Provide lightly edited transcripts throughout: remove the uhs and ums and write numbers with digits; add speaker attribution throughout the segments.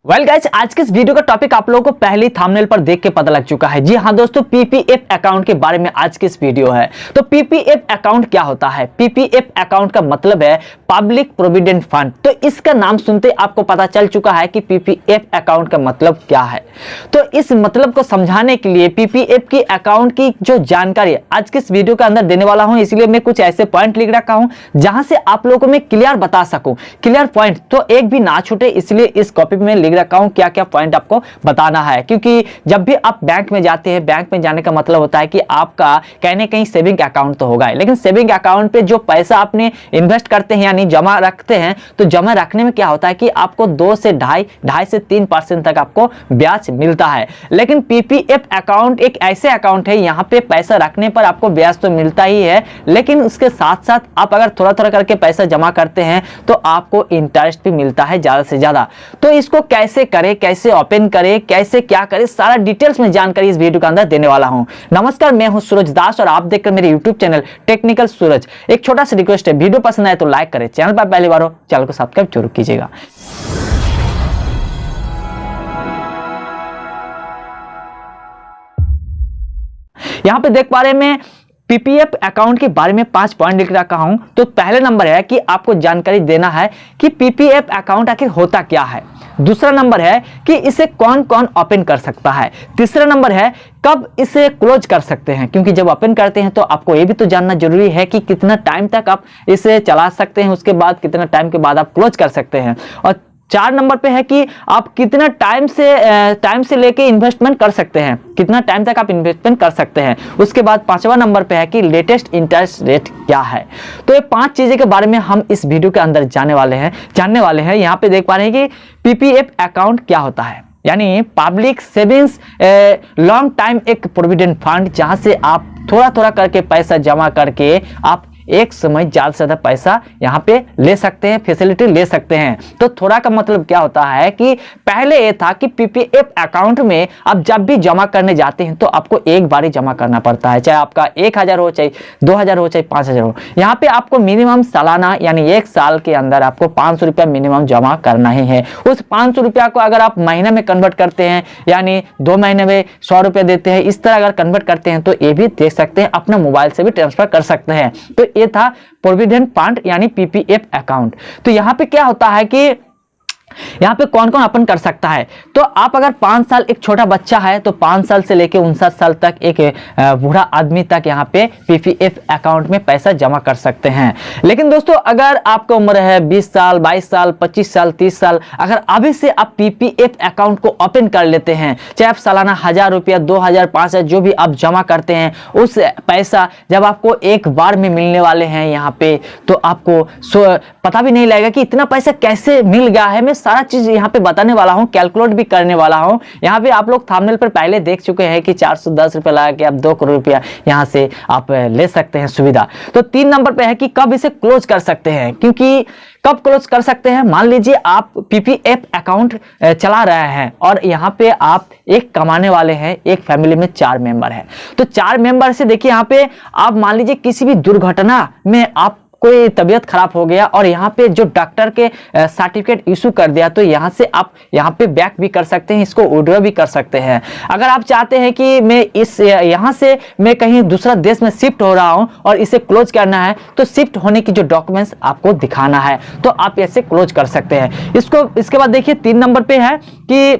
Speaker 1: Well guys, आज के इस वीडियो का टॉपिक आप लोगों को पहले ही थंबनेल पर देख के पता लग चुका है। जी हाँ दोस्तों, पीपीएफ अकाउंट के बारे में आज की इस वीडियो है। तो पीपीएफ अकाउंट क्या होता है? पीपीएफ अकाउंट का मतलब है पब्लिक प्रोविडेंट फंड। तो इसका नाम सुनते आपको पता चल चुका है कि पीपीएफ अकाउंट का मतलब क्या है। तो इस मतलब को समझाने के लिए पीपीएफ की अकाउंट की जो जानकारी आज के इस वीडियो के अंदर देने वाला हूं, इसलिए मैं कुछ ऐसे पॉइंट लिख रखा हूं जहां से आप लोगों को मैं क्लियर बता सकूं, क्लियर पॉइंट, तो एक भी ना छूटे, इसलिए इस कॉपी में लिख रखा हूं क्या क्या पॉइंट आपको बताना है। क्योंकि जब भी आप बैंक में जाते हैं, बैंक में जाने का मतलब होता है कि आपका कहीं ना कहीं सेविंग अकाउंट तो होगा, लेकिन सेविंग अकाउंट पे जो पैसा आपने इन्वेस्ट करते हैं यानी जमा रखते हैं, तो जमा रखने में क्या होता है कि आपको 2 से ढाई से 3% तक आपको ब्याज मिलता है। लेकिन पीपीएफ अकाउंट एक ऐसे अकाउंट है, यहाँ पे पैसा रखने पर आपको ब्याज तो मिलता ही है, लेकिन उसके साथ साथ आप अगर थोड़ा थोड़ा करके पैसा जमा करते हैं तो आपको इंटरेस्ट भी मिलता है ज्यादा से ज्यादा। तो इसको कैसे करें, कैसे ओपन करें, कैसे क्या करें, सारा डिटेल्स में जानकारी इस वीडियो के अंदर देने वाला हूं। नमस्कार, मैं हूं सूरज दास और आप देखकर मेरे यूट्यूब चैनल टेक्निकल सूरज। एक छोटा सा रिक्वेस्ट है, वीडियो पसंद आए तो लाइक करें, चैनल पर पहली बार हो चैनल को सब्सक्राइब जरूर कीजिएगा। यहां पे देख पा रहे हैं मैं पीपीएफ अकाउंट के बारे में 5 पॉइंट लिख रखा हूं। तो पहले नंबर है कि आपको जानकारी देना है कि पीपीएफ अकाउंट आखिर होता क्या है। दूसरा नंबर है कि इसे कौन कौन ओपन कर सकता है। तीसरा नंबर है कब इसे क्लोज कर सकते हैं, क्योंकि जब ओपन करते हैं तो आपको ये भी तो जानना जरूरी है कि कितना टाइम तक आप इसे चला सकते हैं, उसके बाद कितना टाइम के बाद आप क्लोज कर सकते हैं। और 4 नंबर पे है कि आप कितना टाइम से लेके इन्वेस्टमेंट कर सकते हैं, कितना टाइम तक आप इन्वेस्टमेंट कर सकते हैं। उसके बाद 5वां नंबर पे है कि लेटेस्ट इंटरेस्ट रेट क्या है। तो ये 5 चीजें के बारे में हम इस वीडियो के अंदर जानने वाले हैं। यहाँ पे देख पा रहे हैं कि पीपीएफ अकाउंट क्या होता है, यानी पब्लिक सेविंग्स लॉन्ग टाइम एक प्रोविडेंट फंड, जहां से आप थोड़ा थोड़ा करके पैसा जमा करके आप एक समय ज्यादा से ज्यादा पैसा यहाँ पे ले सकते हैं, फैसिलिटी ले सकते हैं। तो थोड़ा का मतलब क्या होता है कि पहले ये था कि पीपीएफ अकाउंट में आप जब भी जमा करने जाते हैं तो आपको एक बार ही जमा करना पड़ता है, चाहे आपका 1000 हो, चाहे 2000 हो, चाहे 5000 हो। यहाँ पे आपको मिनिमम सालाना यानी 1 साल के अंदर आपको 500 रुपया मिनिमम जमा करना ही है। उस 500 रुपया को अगर आप महीने में कन्वर्ट करते हैं, यानी 2 महीने में 100 रुपया देते हैं, इस तरह अगर कन्वर्ट करते हैं तो ये भी देख सकते हैं, अपना मोबाइल से भी ट्रांसफर कर सकते हैं। तो ये था प्रोविडेंट फंड यानी पीपीएफ अकाउंट। तो यहां पे क्या होता है कि यहां पे कौन कौन ओपन कर सकता है। तो आप अगर 5 साल, एक छोटा बच्चा है तो 5 साल से लेके 59 साल तक, एक बूढ़ा आदमी तक यहाँ पे पीपीएफ अकाउंट में पैसा जमा कर सकते हैं। लेकिन दोस्तों, अगर आपका उम्र है 20 साल, 22 साल, 25 साल, 30 साल, अगर अभी से आप पीपीएफ अकाउंट को ओपन कर लेते हैं, चाहे आप सालाना 1000 रुपया, 2000, 5000 जो भी आप जमा करते हैं, उस पैसा जब आपको एक बार में मिलने वाले हैं यहाँ पे, तो आपको पता भी नहीं लगेगा कि इतना पैसा कैसे मिल गया है। मैं सारा चीज यहाँ पे बताने वाला हूँ, कैलकुलेट भी करने वाला हूँ। यहाँ पे आप लोग थंबनेल पर पहले देख चुके हैं कि 410 रुपया लगा के आप 2 करोड़ रुपया यहाँ से आप ले सकते हैं सुविधा। तो 3 नंबर पे है कि कब इसे क्लोज कर सकते हैं, क्योंकि कब क्लोज कर सकते हैं, मान लीजिए आप पीपीएफ अकाउंट चला रहे हैं और यहाँ पे आप एक कमाने वाले हैं, एक फैमिली में 4 मेंबर हैं। तो 4 मेंबर से देखिए, यहाँ पे आप मान लीजिए किसी भी दुर्घटना में आप कोई तबीयत खराब हो गया और यहाँ पे जो डॉक्टर के सर्टिफिकेट इशू कर दिया, तो यहाँ से आप यहाँ पे बैक भी कर सकते हैं, इसको विड्रॉ भी कर सकते हैं। अगर आप चाहते हैं कि मैं यहाँ से मैं कहीं दूसरा देश में शिफ्ट हो रहा हूँ और इसे क्लोज करना है, तो शिफ्ट होने की जो डॉक्यूमेंट्स आपको दिखाना है, तो आप ऐसे क्लोज कर सकते हैं इसको। इसके बाद देखिए 3 नंबर पे है कि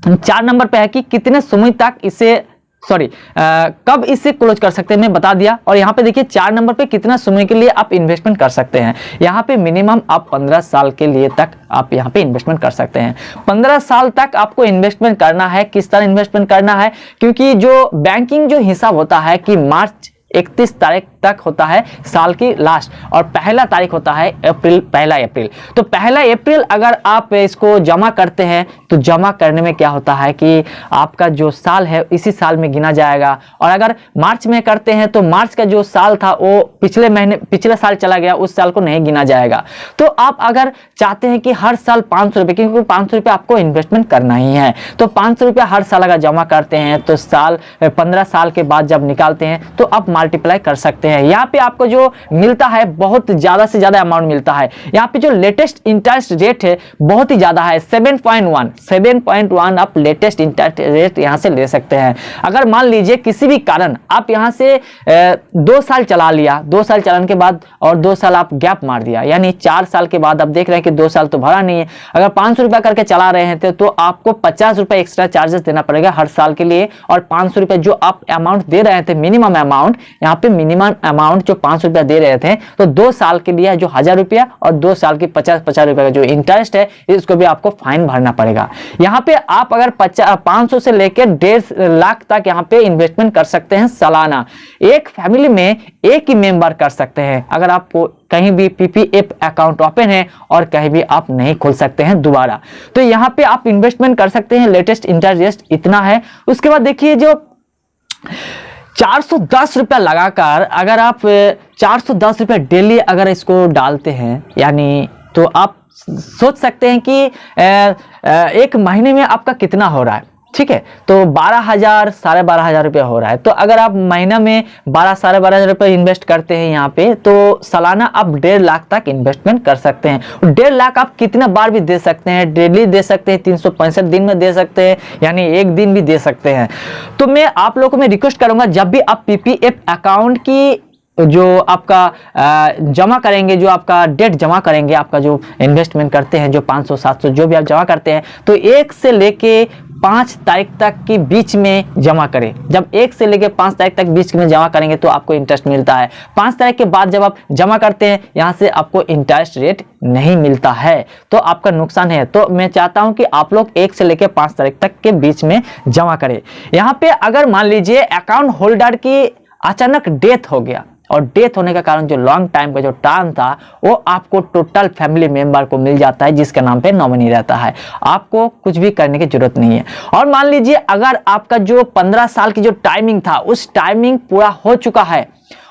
Speaker 1: 4 नंबर पे है कि कितने समय तक इसे कब इसे क्लोज कर सकते हैं, मैं बता दिया। और यहाँ पे देखिए 4 नंबर पे कितना समय के लिए आप इन्वेस्टमेंट कर सकते हैं। यहाँ पे मिनिमम आप 15 साल के लिए तक आप यहाँ पे इन्वेस्टमेंट कर सकते हैं। 15 साल तक आपको इन्वेस्टमेंट करना है। किस तरह इन्वेस्टमेंट करना है, क्योंकि जो बैंकिंग जो हिसाब होता है कि मार्च 31 तारीख तक होता है साल की लास्ट, और पहला तारीख होता है पहला अप्रैल। तो पहला अप्रैल अगर आप इसको जमा करते हैं तो जमा करने में क्या होता है कि आपका जो साल है इसी साल में गिना जाएगा। और अगर मार्च में करते हैं तो मार्च का जो साल था वो पिछले साल चला गया, उस साल को नहीं गिना जाएगा। तो आप अगर चाहते हैं कि हर साल 500 रुपये, क्योंकि 500 रुपये आपको इन्वेस्टमेंट करना ही है, तो 500 रुपया हर साल अगर जमा करते हैं तो 15 साल के बाद जब निकालते हैं तो आप मल्टीप्लाई कर सकते हैं। यहाँ पे आपको जो मिलता है बहुत ज़्यादा से ज़्यादा अमाउंट मिलता है। यहाँ पे जो लेटेस्ट इंटरेस्ट रेट है बहुत ही ज़्यादा है, 7.1 आप लेटेस्ट इंटरेस्ट रेट यहाँ से ले सकते हैं। अगर मान लीजिए किसी भी कारण आप यहाँ से 2 साल चला लिया, 2 साल चलाने के बाद और 2 साल आप गैप मार दिया, यानी 4 साल के बाद आप देख रहे हैं कि 2 साल तो भरा नहीं है, अगर 500 रुपया करके चला रहे हैं तो आपको 50 रुपये एक्स्ट्रा चार्जेस देना पड़ेगा हर साल के लिए। और 500 रुपये जो आप अमाउंट दे रहे थे, मिनिमम अमाउंट, यहाँ पे मिनिमम अमाउंट जो 500 रुपया दे रहे थे, तो 2 साल के लिए जो 1000 रुपया और 2 साल की 50 रुपये का जो इंटरेस्ट है इसको भी आपको फाइन भरना पड़ेगा। यहाँ पे आप अगर 500 से लेकर 1.5 लाख तक यहाँ पे इन्वेस्टमेंट कर सकते हैं सालाना। एक फैमिली में एक ही मेंबर कर सकते हैं। अगर आपको कहीं भी पीपीएफ अकाउंट ओपन है और कहीं भी आप नहीं खोल सकते हैं दोबारा, तो यहाँ पे आप इन्वेस्टमेंट कर सकते हैं। लेटेस्ट इंटरेस्ट इतना है। उसके बाद देखिए जो 410 रुपया लगाकर अगर आप 410 रुपया डेली अगर इसको डालते हैं, यानी तो आप सोच सकते हैं कि एक महीने में आपका कितना हो रहा है। ठीक है, तो 12,000 12,500 रुपया हो रहा है। तो अगर आप महीना में 12,000 रुपये इन्वेस्ट करते हैं यहाँ पे, तो सालाना आप 1.5 लाख तक इन्वेस्टमेंट कर सकते हैं। 1.5 लाख आप कितना बार भी दे सकते हैं, डेली दे सकते हैं, 365 दिन में दे सकते हैं, यानी एक दिन भी दे सकते हैं। तो मैं आप लोगों को मैं रिक्वेस्ट करूंगा, जब भी आप पीपीएफ अकाउंट की जो आपका जमा करेंगे, जो आपका डेट जमा करेंगे, आपका जो इन्वेस्टमेंट करते हैं, जो 500 700 जो भी आप जमा करते हैं, तो 1 से लेके 5 तारीख तक के बीच में जमा करें। जब 1 से लेके 5 तारीख तक बीच में जमा करेंगे तो आपको इंटरेस्ट मिलता है। 5 तारीख के बाद जब आप जमा करते हैं यहाँ से आपको इंटरेस्ट रेट नहीं मिलता है, तो आपका नुकसान है। तो मैं चाहता हूं कि आप लोग 1 से लेके 5 तारीख तक के बीच में जमा करें। यहाँ पे अगर मान लीजिए अकाउंट होल्डर की अचानक डेथ हो गया, और डेथ होने का कारण जो लॉन्ग टाइम का जो टर्म था वो आपको टोटल फैमिली मेंबर को मिल जाता है, जिसके नाम पे नॉमिनी रहता है। आपको कुछ भी करने की जरूरत नहीं है। और मान लीजिए अगर आपका जो 15 साल की जो टाइमिंग था उस टाइमिंग पूरा हो चुका है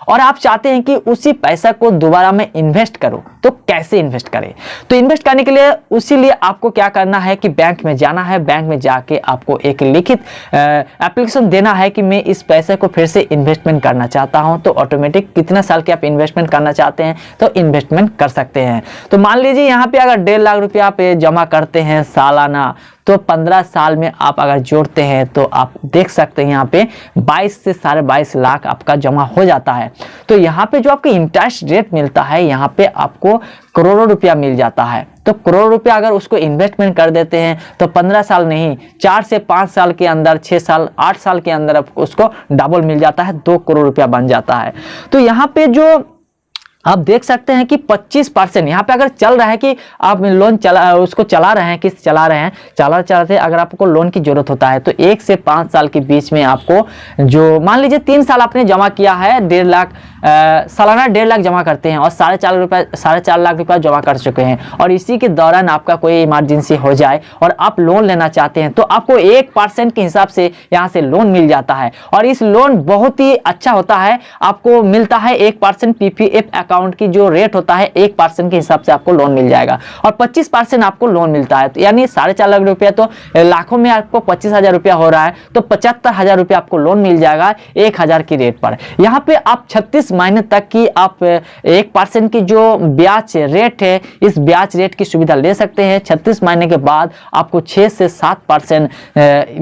Speaker 1: और आप चाहते हैं कि उसी पैसा को दोबारा में इन्वेस्ट करो, तो कैसे इन्वेस्ट करें? तो इन्वेस्ट करने के लिए उसीलिए आपको क्या करना है कि बैंक में जाना है। बैंक में जाके आपको एक लिखित एप्लीकेशन देना है कि मैं इस पैसे को फिर से इन्वेस्टमेंट करना चाहता हूं। तो ऑटोमेटिक कितना साल के आप इन्वेस्टमेंट करना चाहते हैं तो इन्वेस्टमेंट कर सकते हैं। तो मान लीजिए यहाँ पे अगर 1.5 लाख रुपया आप जमा करते हैं सालाना, तो 15 साल में आप अगर जोड़ते हैं तो आप देख सकते हैं यहाँ पे 22 से 22.5 लाख आपका जमा हो जाता है। तो यहाँ पे जो आपका इंटरेस्ट रेट मिलता है, यहाँ पे आपको करोड़ों रुपया मिल जाता है। तो करोड़ रुपया अगर उसको इन्वेस्टमेंट कर देते हैं तो 15 साल नहीं, 4 से 5 साल के अंदर, 6 साल 8 साल के अंदर आपको उसको डबल मिल जाता है, 2 करोड़ रुपया बन जाता है। तो यहाँ पे जो आप देख सकते हैं कि 25% यहाँ पे अगर चल रहा है कि आप लोन उसको चला रहे हैं, किस्त चला रहे हैं, चलाते अगर आपको लोन की जरूरत होता है तो 1 से 5 साल के बीच में आपको जो मान लीजिए 3 साल आपने जमा किया है, 1.5 लाख सालाना 1.5 लाख जमा करते हैं और 4.5 लाख रुपया जमा कर चुके हैं, और इसी के दौरान आपका कोई इमरजेंसी हो जाए और आप लोन लेना चाहते हैं तो आपको 1% के हिसाब से यहाँ से लोन मिल जाता है। और इस लोन बहुत ही अच्छा होता है, आपको मिलता है 1% पीपीएफ अकाउंट की जो रेट होता है 1% के हिसाब से आपको लोन मिल जाएगा, और 25% आपको लोन मिलता है। तो यानी 4.5 लाख रुपया, तो लाखों में आपको 25,000 रुपया हो रहा है, तो 75,000 रुपया आपको लोन मिल जाएगा 1,000 की रेट पर। यहाँ पे आप 36 महीने तक की आप 1% की जो ब्याज रेट है, इस ब्याज रेट की सुविधा ले सकते हैं। 36 महीने के बाद आपको 6 से 7%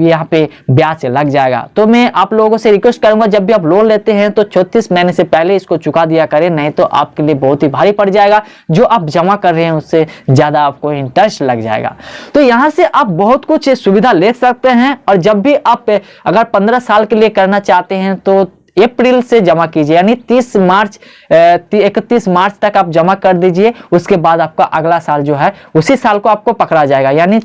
Speaker 1: यहाँ पे ब्याज लग जाएगा। तो मैं आप लोगों से रिक्वेस्ट करूंगा, जब भी आप लोन लेते हैं तो 34 महीने से पहले इसको चुका दिया करें, नहीं तो आपके लिए बहुत ही भारी पड़ जाएगा। जो आप जमा कर रहे हैं उससे ज्यादा आपको इंटरेस्ट लग जाएगा। तो यहां से आप बहुत कुछ सुविधा ले सकते हैं। और जब भी आप अगर 15 साल के लिए करना चाहते हैं तो अप्रैल से जमा कीजिए, यानी 31 मार्च तक आप जमा कर दीजिए। उसके बाद आपका अगला साल जो है उसी साल को आपको पकड़ा जाएगा, यानी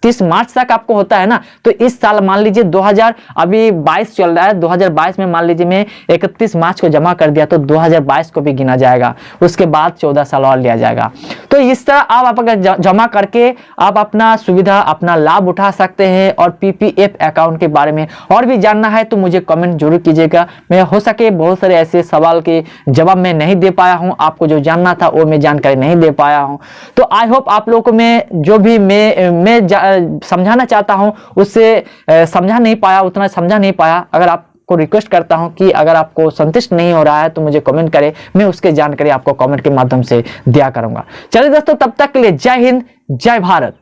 Speaker 1: 30 मार्च तक आपको होता है ना। तो इस साल मान लीजिए 2022 चल रहा है, 2022 में मान लीजिए मैं 31 मार्च को जमा कर दिया तो 2022 को भी गिना जाएगा, उसके बाद 14 साल और लिया जाएगा। तो इस तरह आप अगर जमा करके आप अपना सुविधा, अपना लाभ उठा सकते हैं। और पीपीएफ अकाउंट के बारे में और भी जानना है तो मुझे कमेंट जरूर कीजिएगा। मैं हो सके बहुत सारे ऐसे सवाल के जवाब मैं नहीं दे पाया हूं, आपको जो जानना था वो मैं जानकारी नहीं दे पाया हूं। तो आई होप आप लोगों को मैं जो भी मैं समझाना चाहता हूं उससे समझा नहीं पाया, उतना समझा नहीं पाया। अगर आपको आपको रिक्वेस्ट करता हूं कि अगर आपको संतुष्ट नहीं हो रहा है तो मुझे कमेंट करें, मैं उसके जानकारी आपको कमेंट के माध्यम से दिया करूंगा। चलिए दोस्तों, तब तक के लिए जय हिंद, जय भारत।